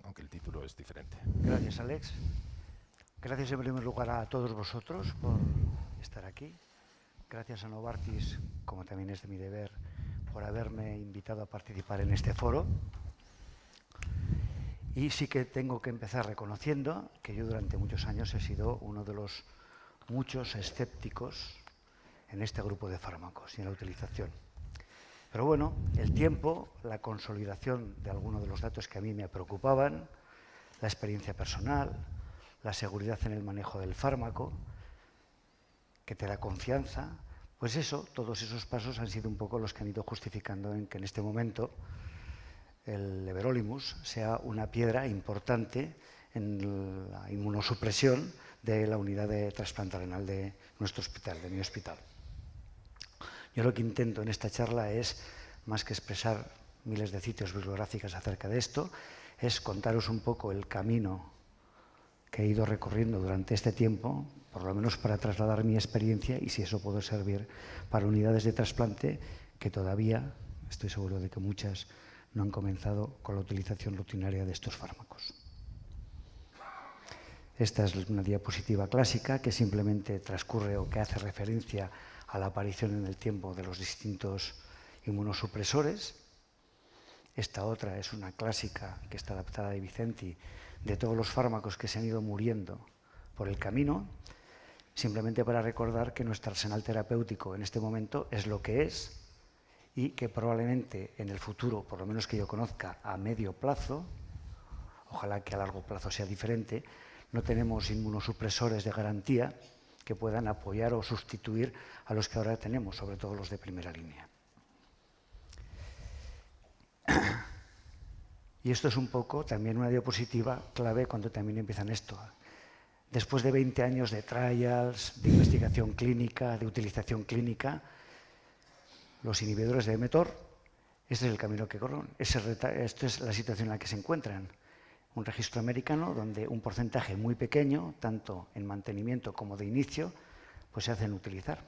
aunque el título es diferente. Gracias, Alex. Gracias en primer lugar a todos vosotros por estar aquí. Gracias a Novartis, como también es de mi deber, por haberme invitado a participar en este foro. Y sí que tengo que empezar reconociendo que yo durante muchos años he sido uno de los muchos escépticos en este grupo de fármacos y en la utilización. Pero bueno, el tiempo, la consolidación de algunos de los datos que a mí me preocupaban, la experiencia personal, la seguridad en el manejo del fármaco, que te da confianza, pues eso, todos esos pasos han sido un poco los que han ido justificando en que en este momento el everolimus sea una piedra importante en la inmunosupresión de la unidad de trasplante renal de nuestro hospital, de mi hospital. Yo lo que intento en esta charla es, más que expresar miles de sitios bibliográficos acerca de esto, es contaros un poco el camino que he ido recorriendo durante este tiempo, por lo menos para trasladar mi experiencia y si eso puede servir para unidades de trasplante que todavía, estoy seguro de que muchas no han comenzado con la utilización rutinaria de estos fármacos. Esta es una diapositiva clásica que simplemente transcurre o que hace referencia a la aparición en el tiempo de los distintos inmunosupresores. Esta otra es una clásica que está adaptada de Vicenti, de todos los fármacos que se han ido muriendo por el camino, simplemente para recordar que nuestro arsenal terapéutico en este momento es lo que es y que probablemente en el futuro, por lo menos que yo conozca, a medio plazo, ojalá que a largo plazo sea diferente, no tenemos inmunosupresores de garantía que puedan apoyar o sustituir a los que ahora tenemos, sobre todo los de primera línea. Y esto es un poco también una diapositiva clave cuando también empiezan esto. Después de 20 años de trials, de investigación clínica, de utilización clínica, los inhibidores de mTOR, este es el camino que corren. Esta es la situación en la que se encuentran. Un registro americano donde un porcentaje muy pequeño, tanto en mantenimiento como de inicio, pues se hacen utilizar.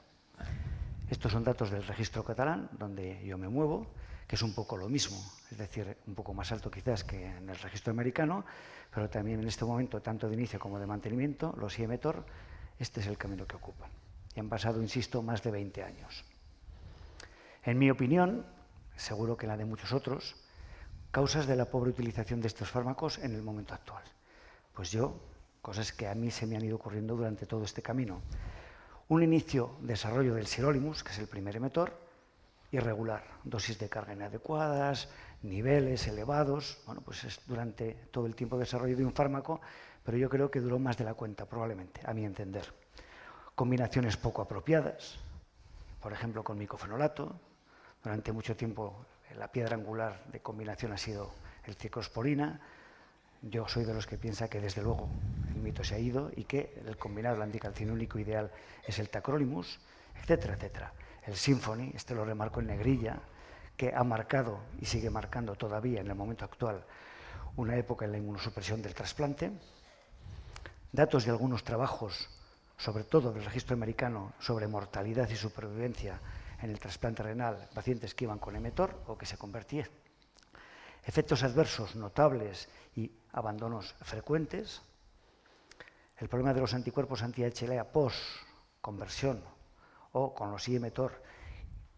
Estos son datos del registro catalán, donde yo me muevo, que es un poco lo mismo, es decir, un poco más alto quizás que en el registro americano, pero también en este momento, tanto de inicio como de mantenimiento, los IMTOR, este es el camino que ocupan. Y han pasado, insisto, más de 20 años. En mi opinión, seguro que la de muchos otros, causas de la pobre utilización de estos fármacos en el momento actual. Pues yo, cosas que a mí se me han ido ocurriendo durante todo este camino. Un inicio, desarrollo del sirolimus, que es el primer mTOR, irregular, dosis de carga inadecuadas, niveles elevados, bueno, pues es durante todo el tiempo de desarrollo de un fármaco, pero yo creo que duró más de la cuenta, probablemente, a mi entender. Combinaciones poco apropiadas, por ejemplo, con micofenolato. Durante mucho tiempo la piedra angular de combinación ha sido el ciclosporina. Yo soy de los que piensa que desde luego el mito se ha ido y que el combinado anticalcinúlico ideal es el tacrolimus, etcétera, etcétera. El Symphony, este lo remarco en negrilla, que ha marcado y sigue marcando todavía en el momento actual una época en la inmunosupresión del trasplante. Datos de algunos trabajos, sobre todo del registro americano, sobre mortalidad y supervivencia en el trasplante renal, pacientes que iban con mTOR o que se convertían. Efectos adversos notables y abandonos frecuentes. El problema de los anticuerpos anti-HLA post-conversión o con los IMTOR,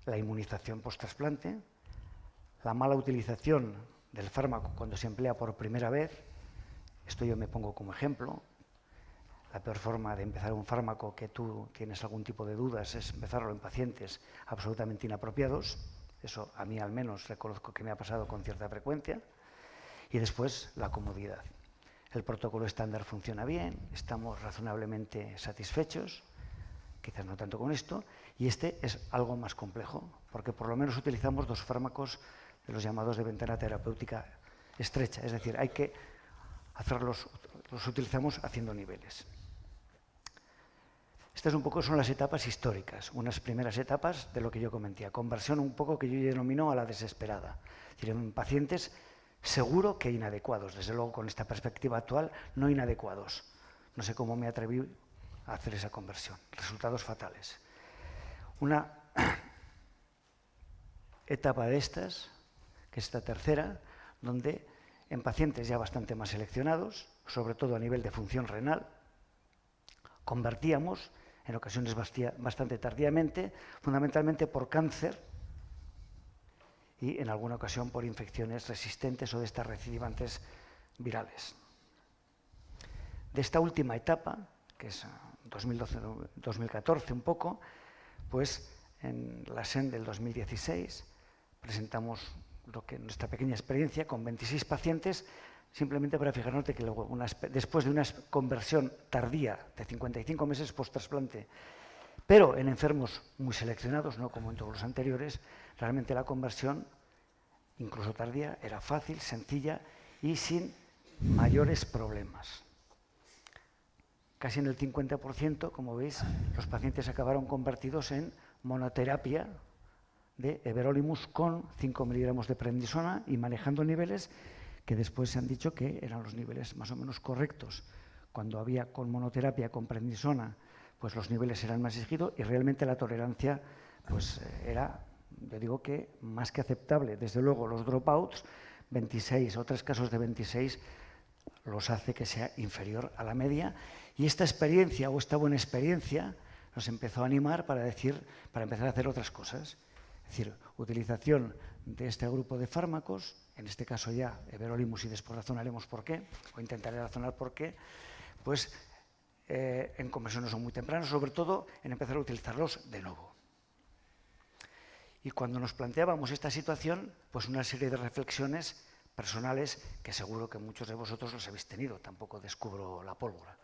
la inmunización post-trasplante. La mala utilización del fármaco cuando se emplea por primera vez. Esto yo me pongo como ejemplo. La peor forma de empezar un fármaco que tú tienes algún tipo de dudas es empezarlo en pacientes absolutamente inapropiados. Eso a mí al menos reconozco que me ha pasado con cierta frecuencia. Y después la comodidad. El protocolo estándar funciona bien, estamos razonablemente satisfechos, quizás no tanto con esto, y este es algo más complejo, porque por lo menos utilizamos dos fármacos de los llamados de ventana terapéutica estrecha, es decir, hay que hacerlos, los utilizamos haciendo niveles. Estas un poco son las etapas históricas, unas primeras etapas de lo que yo comenté, conversión un poco que yo denomino a la desesperada. Es decir, en pacientes seguro que inadecuados, desde luego con esta perspectiva actual, no inadecuados. No sé cómo me atreví a hacer esa conversión. Resultados fatales. Una etapa de estas, que es esta tercera, donde en pacientes ya bastante más seleccionados, sobre todo a nivel de función renal. Convertíamos, en ocasiones bastante tardíamente, fundamentalmente por cáncer y en alguna ocasión por infecciones resistentes o de estas recidivantes virales. De esta última etapa, que es 2012-2014 un poco, pues en la SEN del 2016 presentamos nuestra pequeña experiencia con 26 pacientes, simplemente para fijarnos de que luego, después de una conversión tardía de 55 meses post-trasplante, pero en enfermos muy seleccionados, no como en todos los anteriores, realmente la conversión, incluso tardía, era fácil, sencilla y sin mayores problemas. Casi en el 50%, como veis, los pacientes acabaron convertidos en monoterapia de everolimus con 5 miligramos de prednisona y manejando niveles que después se han dicho que eran los niveles más o menos correctos. Cuando había con monoterapia con prednisona, pues los niveles eran más exigidos y realmente la tolerancia pues era, yo digo que más que aceptable. Desde luego los dropouts, 26 o 3 casos de 26, los hace que sea inferior a la media. Y esta experiencia o esta buena experiencia nos empezó a animar para empezar a hacer otras cosas. Es decir, utilización de este grupo de fármacos, en este caso ya everolimus, y después razonaremos por qué, o intentaré razonar por qué, pues en conversiones son muy tempranas, sobre todo en empezar a utilizarlos de nuevo. Y cuando nos planteábamos esta situación, pues una serie de reflexiones personales que seguro que muchos de vosotros los habéis tenido, tampoco descubro la pólvora.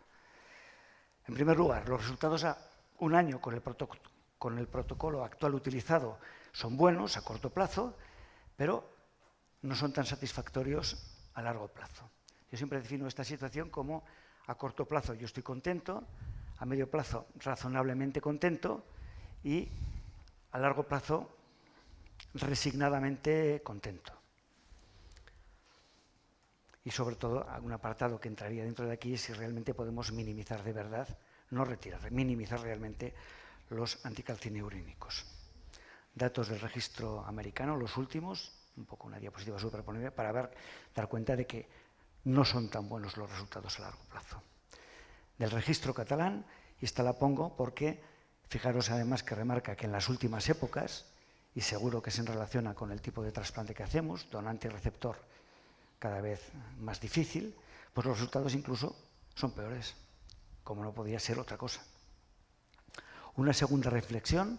En primer lugar, los resultados a un año con el protocolo actual utilizado son buenos a corto plazo, pero no son tan satisfactorios a largo plazo. Yo siempre defino esta situación como a corto plazo yo estoy contento, a medio plazo razonablemente contento y a largo plazo resignadamente contento. Y sobre todo, algún apartado que entraría dentro de aquí es si realmente podemos minimizar de verdad, no retirar, minimizar realmente los anticalcineurínicos. Datos del registro americano, los últimos, un poco una diapositiva superponible, para dar cuenta de que no son tan buenos los resultados a largo plazo. Del registro catalán, y esta la pongo porque, fijaros además que remarca que en las últimas épocas, y seguro que se relaciona con el tipo de trasplante que hacemos, donante y receptor cada vez más difícil, pues los resultados incluso son peores, como no podía ser otra cosa. Una segunda reflexión,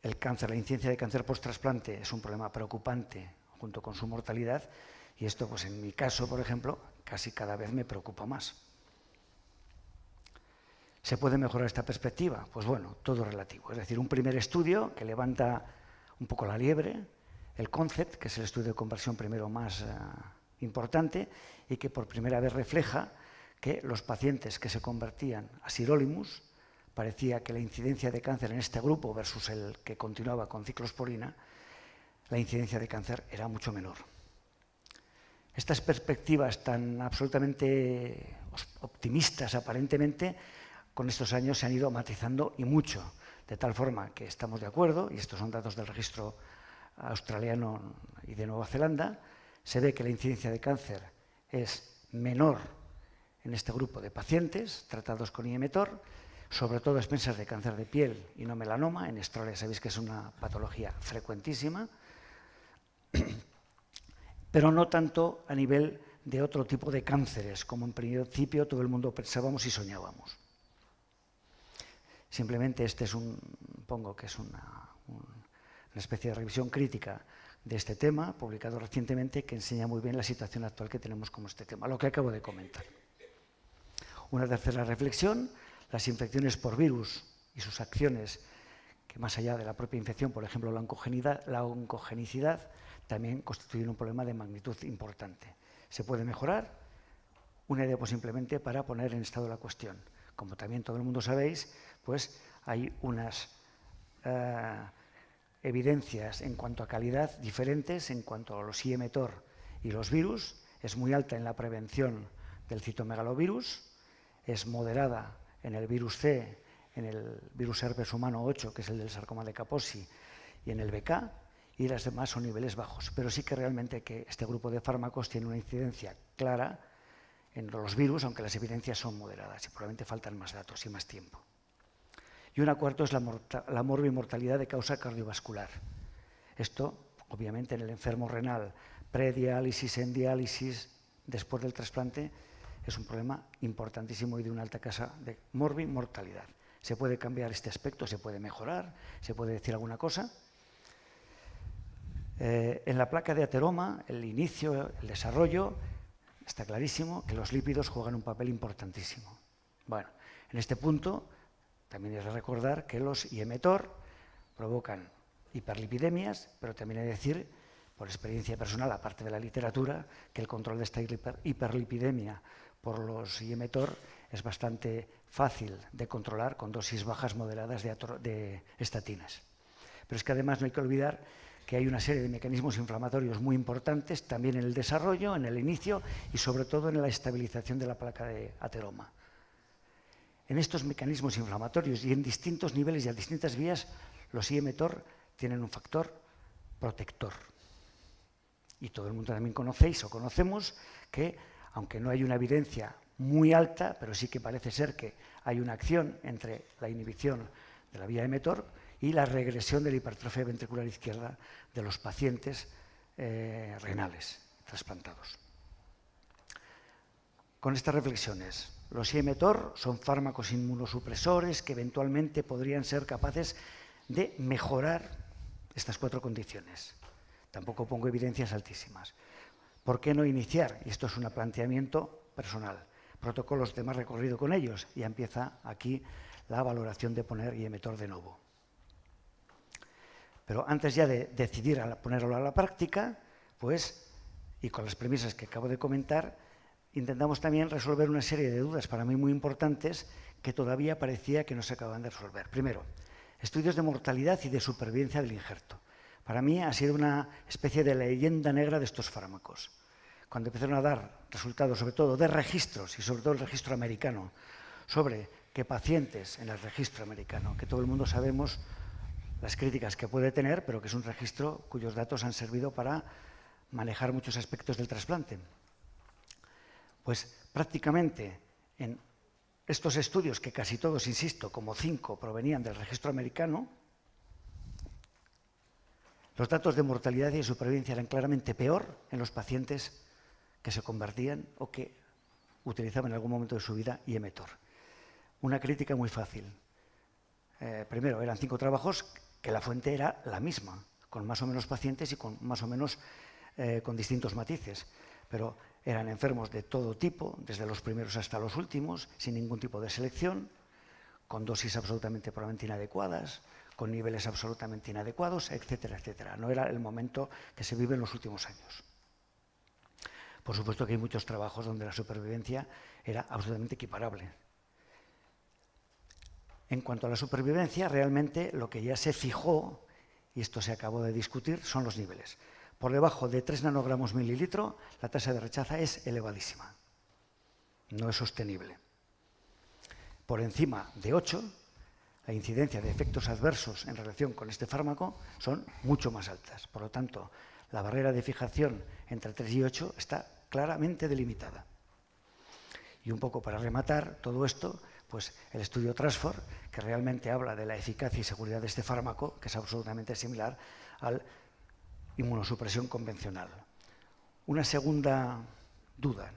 el cáncer, la incidencia de cáncer post-trasplante es un problema preocupante junto con su mortalidad y esto, pues en mi caso, por ejemplo, casi cada vez me preocupa más. ¿Se puede mejorar esta perspectiva? Pues bueno, todo relativo. Es decir, un primer estudio que levanta un poco la liebre, el CONCEPT, que es el estudio de conversión primero más importante y que por primera vez refleja que los pacientes que se convertían a sirolimus, parecía que la incidencia de cáncer en este grupo versus el que continuaba con ciclosporina, la incidencia de cáncer era mucho menor. Estas perspectivas tan absolutamente optimistas aparentemente, con estos años se han ido matizando y mucho, de tal forma que estamos de acuerdo, y estos son datos del registro australiano y de Nueva Zelanda, se ve que la incidencia de cáncer es menor en este grupo de pacientes tratados con Imetor, sobre todo a expensas de cáncer de piel y no melanoma. En Australia sabéis que es una patología frecuentísima, pero no tanto a nivel de otro tipo de cánceres, como en principio todo el mundo pensábamos y soñábamos. Simplemente este es pongo que es una especie de revisión crítica de este tema, publicado recientemente, que enseña muy bien la situación actual que tenemos con este tema, lo que acabo de comentar. Una tercera reflexión, las infecciones por virus y sus acciones, que más allá de la propia infección, por ejemplo, la oncogenicidad, también constituyen un problema de magnitud importante. ¿Se puede mejorar? Una idea pues simplemente para poner en estado la cuestión. Como también todo el mundo sabéis, pues hay unas evidencias en cuanto a calidad diferentes en cuanto a los IMTOR y los virus. Es muy alta en la prevención del citomegalovirus, es moderada en el virus C, en el virus herpes humano 8, que es el del sarcoma de Kaposi, y en el BK, y las demás son niveles bajos. Pero sí que realmente que este grupo de fármacos tiene una incidencia clara en los virus, aunque las evidencias son moderadas y probablemente faltan más datos y más tiempo. Y una cuarta es la morbimortalidad de causa cardiovascular. Esto, obviamente, en el enfermo renal, prediálisis, en diálisis, después del trasplante, es un problema importantísimo y de una alta tasa de morbimortalidad. Se puede cambiar este aspecto, se puede mejorar, se puede decir alguna cosa. En la placa de ateroma, el inicio, el desarrollo, está clarísimo que los lípidos juegan un papel importantísimo. Bueno, en este punto también es de recordar que los IEMTOR provocan hiperlipidemias, pero también hay que decir, por experiencia personal, aparte de la literatura, que el control de esta hiperlipidemia por los IEMTOR es bastante fácil de controlar con dosis bajas moderadas de estatinas. Pero es que además no hay que olvidar que hay una serie de mecanismos inflamatorios muy importantes también en el desarrollo, en el inicio y sobre todo en la estabilización de la placa de ateroma. En estos mecanismos inflamatorios y en distintos niveles y a distintas vías, los IEMTOR tienen un factor protector. Y todo el mundo también conocéis o conocemos que, aunque no hay una evidencia muy alta, pero sí que parece ser que hay una acción entre la inhibición de la vía mTOR y la regresión de la hipertrofia ventricular izquierda de los pacientes renales trasplantados. Con estas reflexiones, los IEMTOR son fármacos inmunosupresores que eventualmente podrían ser capaces de mejorar estas cuatro condiciones. Tampoco pongo evidencias altísimas. ¿Por qué no iniciar? Y esto es un planteamiento personal. Protocolos de más recorrido con ellos. Ya empieza aquí la valoración de poner IEMTOR de nuevo. Pero antes ya de decidir a ponerlo a la práctica, pues, y con las premisas que acabo de comentar, intentamos también resolver una serie de dudas para mí muy importantes que todavía parecía que no se acababan de resolver. Primero, estudios de mortalidad y de supervivencia del injerto. Para mí ha sido una especie de leyenda negra de estos fármacos. Cuando empezaron a dar resultados, sobre todo de registros, y sobre todo el registro americano, sobre que pacientes en el registro americano, que todo el mundo sabemos las críticas que puede tener, pero que es un registro cuyos datos han servido para manejar muchos aspectos del trasplante. Pues prácticamente en estos estudios, que casi todos, insisto, como 5 provenían del registro americano, los datos de mortalidad y de supervivencia eran claramente peor en los pacientes que se convertían o que utilizaban en algún momento de su vida IEMTOR. Una crítica muy fácil. Primero, eran 5 trabajos que la fuente era la misma, con más o menos pacientes y con más o menos con distintos matices. Pero eran enfermos de todo tipo, desde los primeros hasta los últimos, sin ningún tipo de selección, con dosis absolutamente probablemente inadecuadas, con niveles absolutamente inadecuados, etcétera, etcétera. No era el momento que se vive en los últimos años. Por supuesto que hay muchos trabajos donde la supervivencia era absolutamente equiparable. En cuanto a la supervivencia, realmente lo que ya se fijó, y esto se acabó de discutir, son los niveles. Por debajo de 3 nanogramos mililitro, la tasa de rechaza es elevadísima. No es sostenible. Por encima de 8, la incidencia de efectos adversos en relación con este fármaco son mucho más altas. Por lo tanto, la barrera de fijación entre 3 y 8 está claramente delimitada. Y un poco para rematar todo esto, pues el estudio TRANSFOR, que realmente habla de la eficacia y seguridad de este fármaco, que es absolutamente similar a la inmunosupresión convencional. Una segunda duda,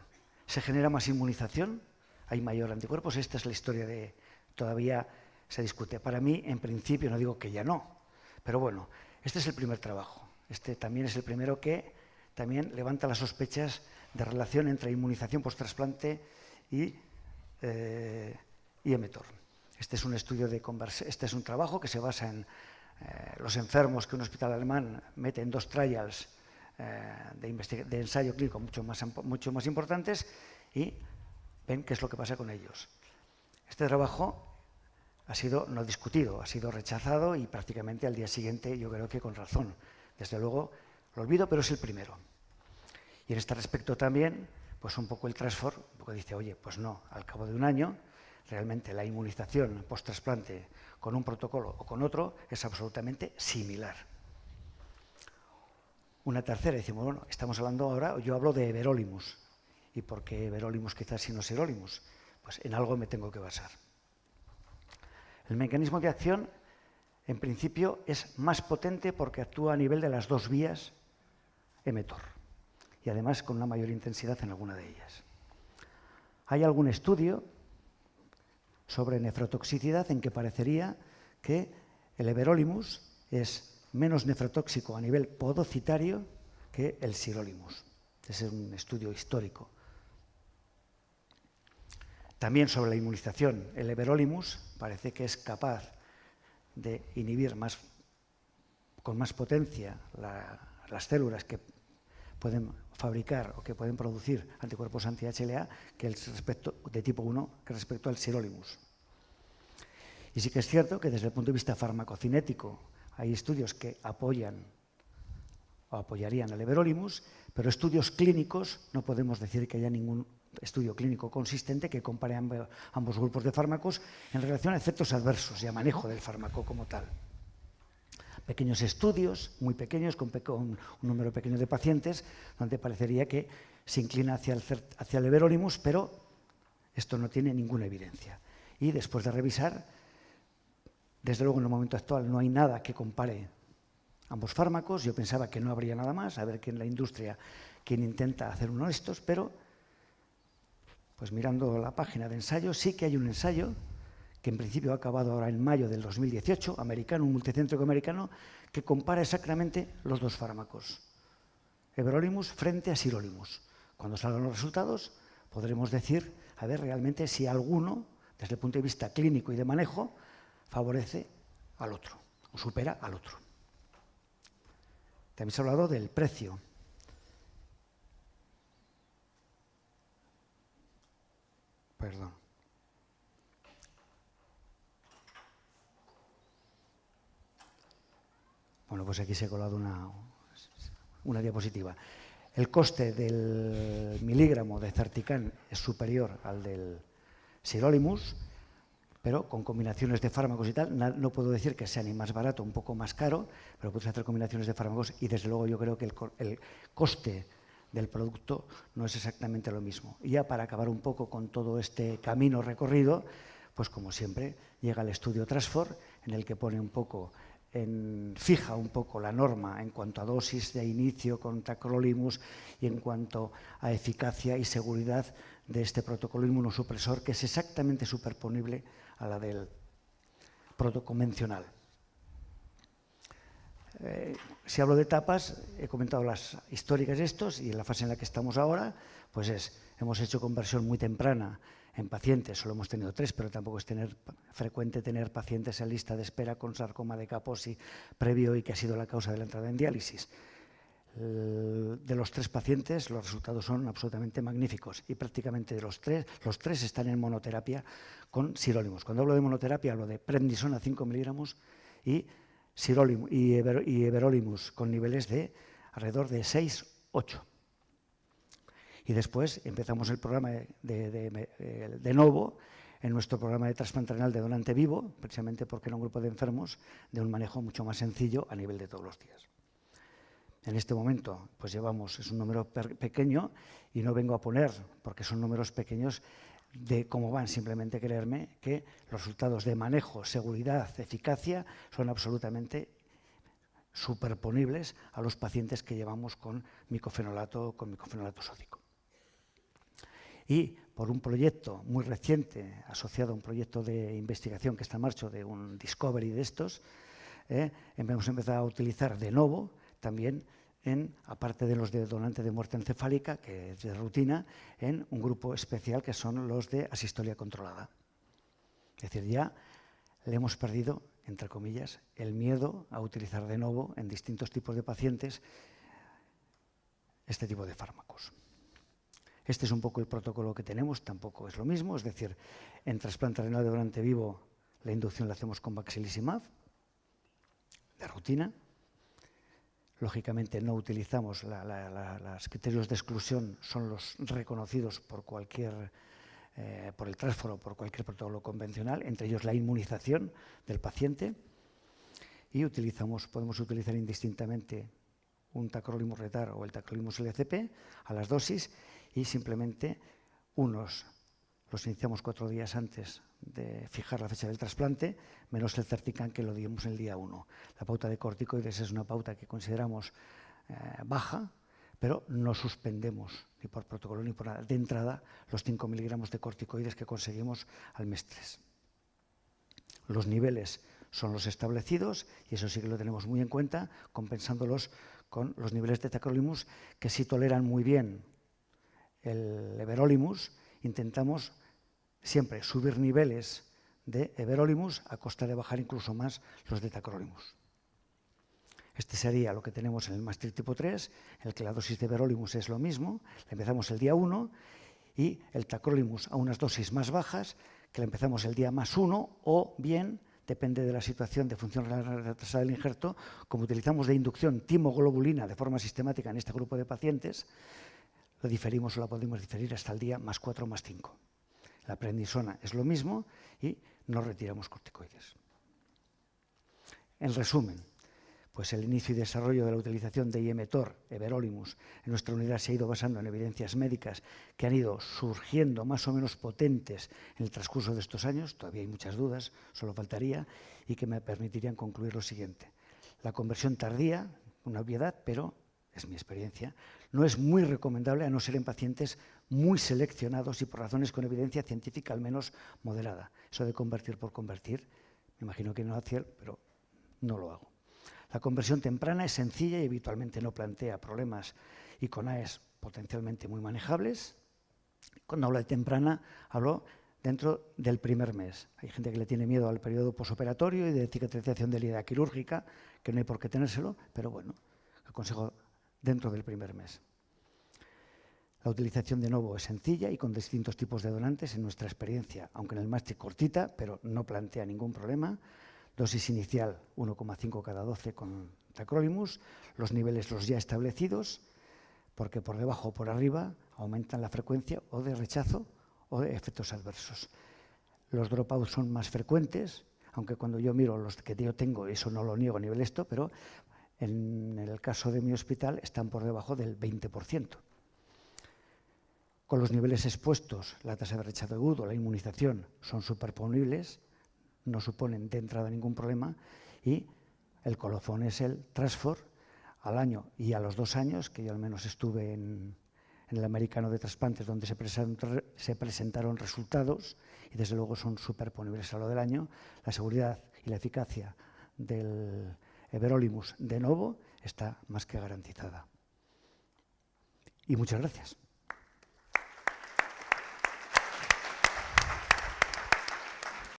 ¿se genera más inmunización? ¿Hay mayor anticuerpos? Esta es la historia de... todavía se discute. Para mí, en principio, no digo que ya no, pero bueno, este es el primer trabajo. Este también es el primero que también levanta las sospechas de relación entre inmunización post-trasplante y IEMTOR. Este es un estudio este es un trabajo que se basa en los enfermos que un hospital alemán mete en 2 trials de ensayo clínico mucho más importantes y ven qué es lo que pasa con ellos. Este trabajo ha sido no discutido, ha sido rechazado y prácticamente al día siguiente yo creo que con razón. Desde luego lo olvido, pero es el primero. Y en este respecto también, pues un poco el TRANSFOR, un poco dice, oye, pues no, al cabo de un año, realmente la inmunización post-trasplante con un protocolo o con otro es absolutamente similar. una tercera. Decimos, bueno, estamos hablando ahora, yo hablo de everolimus. ¿Y por qué everolimus quizás si no sirolimus? Pues en algo me tengo que basar. El mecanismo de acción, en principio, es más potente porque actúa a nivel de las dos vías emetor y además con una mayor intensidad en alguna de ellas. Hay algún estudio sobre nefrotoxicidad en que parecería que el everolimus es menos nefrotóxico a nivel podocitario que el sirolimus. Ese es un estudio histórico. También sobre la inmunización, el everolimus parece que es capaz de inhibir con más potencia las células que pueden fabricar o que pueden producir anticuerpos anti-HLA que de tipo 1 que respecto al sirolimus. Y sí que es cierto que desde el punto de vista farmacocinético hay estudios que apoyan o apoyarían al everolimus, pero estudios clínicos no podemos decir que haya ningún estudio clínico consistente que compare ambos grupos de fármacos en relación a efectos adversos y a manejo del fármaco como tal. Pequeños estudios, muy pequeños, con un número pequeño de pacientes, donde parecería que se inclina hacia el everolimus, pero esto no tiene ninguna evidencia. Y después de revisar, desde luego en el momento actual no hay nada que compare ambos fármacos. Yo pensaba que no habría nada más, a ver que en la industria quien intenta hacer uno de estos, pero pues mirando la página de ensayos, sí que hay un ensayo que en principio ha acabado ahora en mayo del 2018, americano, un multicéntrico americano, que compara exactamente los dos fármacos, everolimus frente a sirolimus. Cuando salgan los resultados, podremos decir, a ver realmente si alguno, desde el punto de vista clínico y de manejo, favorece al otro o supera al otro. También se ha hablado del precio. Perdón. Bueno, pues aquí se ha colado una diapositiva. El coste del miligramo de Certican es superior al del sirolimus, pero con combinaciones de fármacos y tal, no puedo decir que sea ni más barato, un poco más caro, pero puedes hacer combinaciones de fármacos y desde luego yo creo que el coste del producto no es exactamente lo mismo. Y ya para acabar un poco con todo este camino recorrido, pues como siempre llega el estudio Transfor, en el que pone un poco fija un poco la norma en cuanto a dosis de inicio con tacrolimus y en cuanto a eficacia y seguridad de este protocolo inmunosupresor, que es exactamente superponible a la del protocolo convencional. Si hablo de etapas, he comentado las históricas de estos y en la fase en la que estamos ahora, pues hemos hecho conversión muy temprana en pacientes, solo hemos tenido 3, pero tampoco es frecuente tener pacientes en lista de espera con sarcoma de Kaposi previo y que ha sido la causa de la entrada en diálisis. De los 3 pacientes, los resultados son absolutamente magníficos y prácticamente los tres están en monoterapia con sirolimus. Cuando hablo de monoterapia, hablo de prednisona 5 miligramos y everolimus con niveles de alrededor de 6-8. Y después empezamos el programa de Novo, en nuestro programa de trasplante renal de donante vivo, precisamente porque era un grupo de enfermos de un manejo mucho más sencillo a nivel de todos los días. En este momento, pues es un número pequeño y no vengo a poner, porque son números pequeños, de cómo van, simplemente creerme que los resultados de manejo, seguridad, eficacia son absolutamente superponibles a los pacientes que llevamos con micofenolato sódico. Y por un proyecto muy reciente, asociado a un proyecto de investigación que está en marcha, de un discovery de estos, hemos empezado a utilizar de nuevo también, aparte de los de donante de muerte encefálica, que es de rutina, en un grupo especial que son los de asistolia controlada. Es decir, ya le hemos perdido, entre comillas, el miedo a utilizar de nuevo en distintos tipos de pacientes este tipo de fármacos. Este es un poco el protocolo que tenemos, tampoco es lo mismo, es decir, en trasplante renal de donante vivo la inducción la hacemos con Baxilizumab, de rutina. Lógicamente no utilizamos los criterios de exclusión, son los reconocidos por el Transfor o por cualquier protocolo convencional, entre ellos la inmunización del paciente, y podemos utilizar indistintamente un tacrolimus retard o el tacrolimus LCP a las dosis y simplemente unos los iniciamos 4 días antes de fijar la fecha del trasplante, menos el Certican que lo dimos el día 1. La pauta de corticoides es una pauta que consideramos baja, pero no suspendemos ni por protocolo ni por nada. De entrada, los 5 miligramos de corticoides que conseguimos al mes 3. Los niveles son los establecidos y eso sí que lo tenemos muy en cuenta, compensándolos con los niveles de tacrolimus que sí toleran muy bien el everolimus. Intentamos siempre subir niveles de everolimus a costa de bajar incluso más los de tacrolimus. Este sería lo que tenemos en el Maastricht tipo 3, en el que la dosis de everolimus es lo mismo, la empezamos el día 1 y el tacrolimus a unas dosis más bajas, que la empezamos el día +1 o bien, depende de la situación de función retrasada del injerto, como utilizamos de inducción timoglobulina de forma sistemática en este grupo de pacientes, lo diferimos o la podemos diferir hasta el día +4 +5. La prednisona es lo mismo y no retiramos corticoides. En resumen, pues el inicio y desarrollo de la utilización de Iemetor, everolimus, en nuestra unidad se ha ido basando en evidencias médicas que han ido surgiendo más o menos potentes en el transcurso de estos años, todavía hay muchas dudas, solo faltaría, y que me permitirían concluir lo siguiente. La conversión tardía, una obviedad, pero es mi experiencia, no es muy recomendable a no ser en pacientes muy seleccionados y por razones con evidencia científica al menos moderada. Eso de convertir por convertir, me imagino que no hacía, pero no lo hago. La conversión temprana es sencilla y habitualmente no plantea problemas y con AES potencialmente muy manejables. Cuando hablo de temprana, hablo dentro del primer mes. Hay gente que le tiene miedo al periodo posoperatorio y de cicatrización de la herida quirúrgica, que no hay por qué tenérselo, pero bueno, aconsejo dentro del primer mes. La utilización de novo es sencilla y con distintos tipos de donantes en nuestra experiencia, aunque en el Maastricht cortita, pero no plantea ningún problema. Dosis inicial 1,5 cada 12 con tacrolimus, los niveles los ya establecidos, porque por debajo o por arriba aumentan la frecuencia o de rechazo o de efectos adversos. Los dropouts son más frecuentes, aunque cuando yo miro los que yo tengo, eso no lo niego a nivel esto, pero en el caso de mi hospital están por debajo del 20%. Con los niveles expuestos, la tasa de rechazo agudo, la inmunización son superponibles, no suponen de entrada ningún problema y el colofón es el Transfor al año y a los 2 años, que yo al menos estuve en el americano de trasplantes donde se presentaron resultados y desde luego son superponibles a lo del año, la seguridad y la eficacia del everolimus de novo está más que garantizada. Y muchas gracias.